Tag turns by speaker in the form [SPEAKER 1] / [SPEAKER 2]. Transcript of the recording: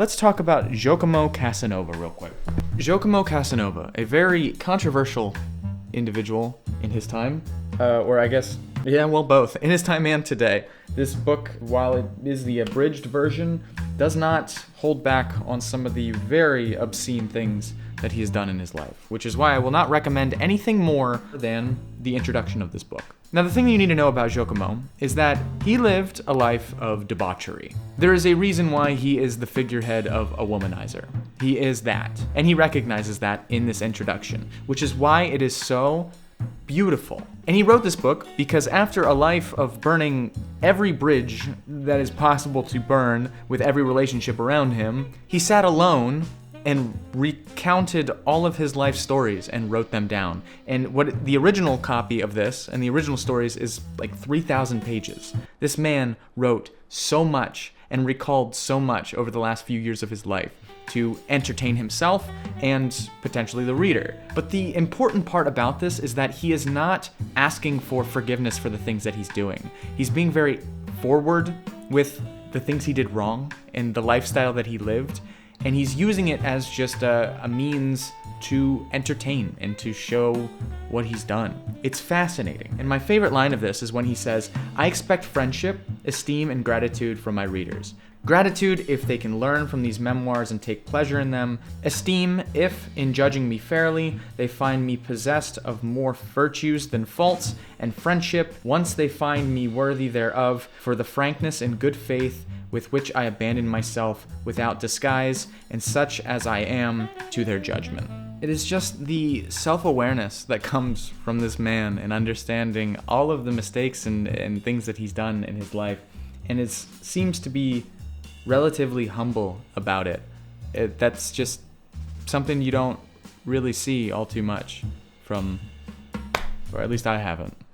[SPEAKER 1] let's talk about Giacomo Casanova real quick. Giacomo Casanova, a very controversial individual in his time, or I guess, yeah, well, both, in his time and today. This book, while it is the abridged version, does not hold back on some of the very obscene things that he has done in his life, which is why I will not recommend anything more than the introduction of this book. Now, the thing that you need to know about Giacomo is that he lived a life of debauchery. There is a reason why he is the figurehead of a womanizer. He is that, and he recognizes that in this introduction, which is why it is so beautiful. And he wrote this book because after a life of burning every bridge that is possible to burn with every relationship around him, he sat alone and recounted all of his life stories and wrote them down. And what the original copy of this and the original stories is like 3,000 pages. This man wrote so much and recalled so much over the last few years of his life to entertain himself and potentially the reader. But the important part about this is that he is not asking for forgiveness for the things that he's doing. He's being very forward with the things he did wrong and the lifestyle that he lived, and he's using it as just a means to entertain and to show what he's done. It's fascinating. And my favorite line of this is when he says, "I expect friendship, esteem, and gratitude from my readers. Gratitude if they can learn from these memoirs and take pleasure in them. Esteem if, in judging me fairly, they find me possessed of more virtues than faults. And friendship once they find me worthy thereof, for the frankness and good faith with which I abandon myself without disguise, and such as I am, to their judgment." It is just the self-awareness that comes from this man and understanding all of the mistakes and things that he's done in his life, and it seems to be relatively humble about it. That's just something you don't really see all too much from, or at least I haven't.